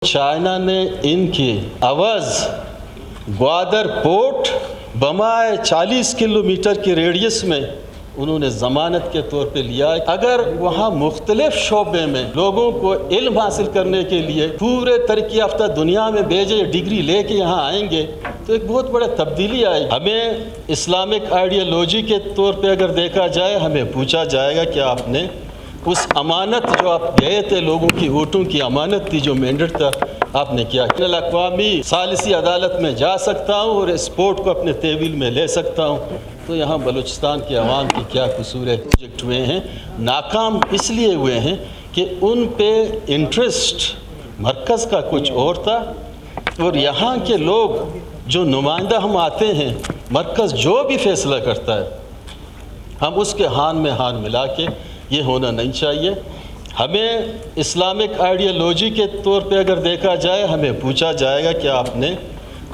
China ने इनकी आवाज़ ग्वादर पोर्ट बमाए 40 किलोमीटर की रेडियस में उन्होंने ज़मानत के तौर पे लिया। अगर वहाँ मुख्तलिफ शोबे में लोगों को इल्म हासिल करने के लिए पूरे तरक्की याफ्ता दुनिया में भेजे डिग्री लेके यहाँ आएंगे तो एक बहुत बड़ा तब्दीली आएगी। हमें इस्लामिक आइडियोलॉजी के तौर पे अगर देखा जाए, हमें पूछा जाएगा कि आपने उस अमानत जो आप गए थे, लोगों की वोटों की अमानत थी, जो मैंडेट था, आपने क्या किया? अक़वामी सालिसी अदालत में जा सकता हूँ और स्पोर्ट को अपने तेविल में ले सकता हूँ। तो यहाँ बलूचिस्तान के अवाम की क्या कसूर है? प्रोजेक्ट हुए हैं, नाकाम इसलिए हुए हैं कि उन पे इंटरेस्ट मरकज़ का कुछ और था और यहाँ के लोग जो नुमाइंदा हम आते हैं, मरकज़ जो भी फैसला करता है हम उसके हान में हान मिला के, ये होना नहीं चाहिए। हमें इस्लामिक आइडियोलॉजी के तौर पे अगर देखा जाए, हमें पूछा जाएगा कि आपने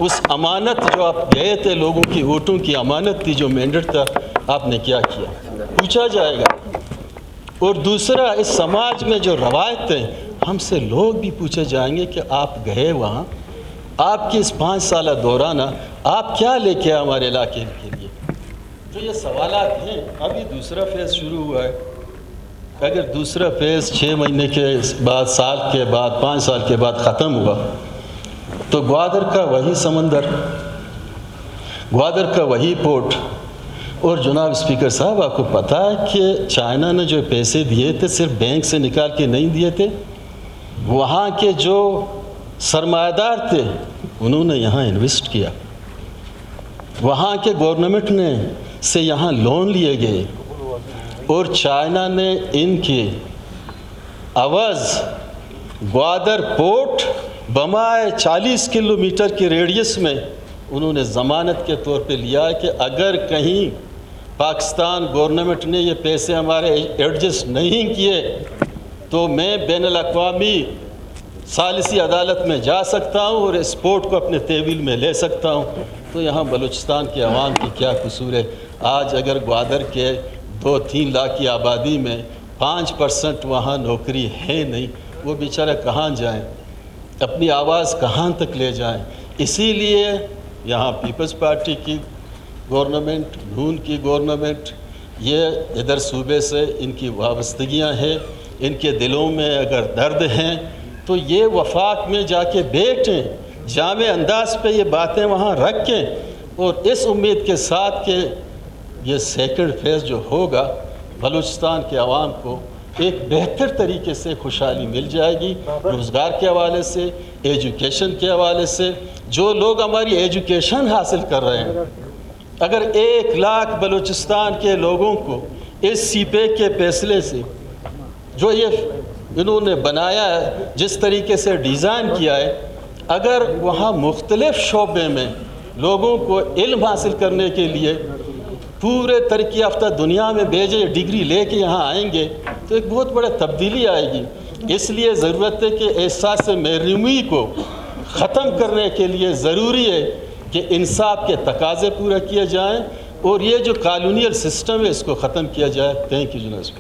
उस अमानत जो आप गए थे, लोगों की वोटों की अमानत थी, जो मैंडेट था, आपने क्या किया? पूछा जाएगा। और दूसरा, इस समाज में जो रवायतें, हमसे लोग भी पूछे जाएंगे कि आप गए वहाँ, आपकी इस 5 साल दौराना आप क्या लेके आए हमारे इलाके के लिए? तो ये सवालात हैं। अभी दूसरा फेज़ शुरू हुआ है। अगर दूसरा फेज़ 6 महीने के बाद, साल के बाद, 5 साल के बाद ख़त्म हुआ तो ग्वादर का वही समंदर, ग्वादर का वही पोर्ट। और जनाब स्पीकर साहब, आपको पता है कि चाइना ने जो पैसे दिए थे सिर्फ बैंक से निकाल के नहीं दिए थे, वहाँ के जो सरमायादार थे उन्होंने यहाँ इन्वेस्ट किया, वहाँ के गवर्नमेंट ने से यहाँ लोन लिए गए और चाइना ने इनकी आवाज़ ग्वादर पोर्ट बमाए 40 किलोमीटर की रेडियस में उन्होंने ज़मानत के तौर पे लिया कि अगर कहीं पाकिस्तान गवर्नमेंट ने ये पैसे हमारे एडजस्ट नहीं किए तो मैं बैनुल-अक़वामी सालिसी अदालत में जा सकता हूँ और स्पोर्ट को अपने तेविल में ले सकता हूँ। तो यहाँ बलूचिस्तान के अवाम की क्या कसूर है? आज अगर ग्वादर के 2-3 लाख की आबादी में 5% वहाँ नौकरी है नहीं, वो बेचारा कहाँ जाएं, अपनी आवाज़ कहाँ तक ले जाएं? इसीलिए यहाँ पीपल्स पार्टी की गवर्नमेंट, नून की गवर्नमेंट, ये इधर सूबे से इनकी वाबस्तगियाँ हैं, इनके दिलों में अगर दर्द हैं तो ये वफाक में जाके बैठें, जामे अंदाज पे ये बातें वहाँ रखें और इस उम्मीद के साथ कि ये सेकंड फेज़ जो होगा, बलूचिस्तान के अवाम को एक बेहतर तरीके से खुशहाली मिल जाएगी, रोज़गार के हवाले से, एजुकेशन के हवाले से। जो लोग हमारी एजुकेशन हासिल कर रहे हैं, अगर 1 लाख बलूचिस्तान के लोगों को इस सीपे के फैसले से, जो ये इन्होंने बनाया है, जिस तरीके से डिज़ाइन किया है, अगर वहाँ मुख्तलिफ शोबे में लोगों को इल्म हासिल करने के लिए पूरे तरक्की याफ्ता दुनिया में भेजे डिग्री लेके यहाँ आएंगे तो एक बहुत बड़ा तब्दीली आएगी। इसलिए ज़रूरत है कि एहसास महरूमी को ख़त्म करने के लिए ज़रूरी है कि इंसाफ के तकाज़े पूरा किए जाएँ और ये जो कॉलोनियल सिस्टम है इसको ख़त्म किया जाए। थैंक यू जनाब।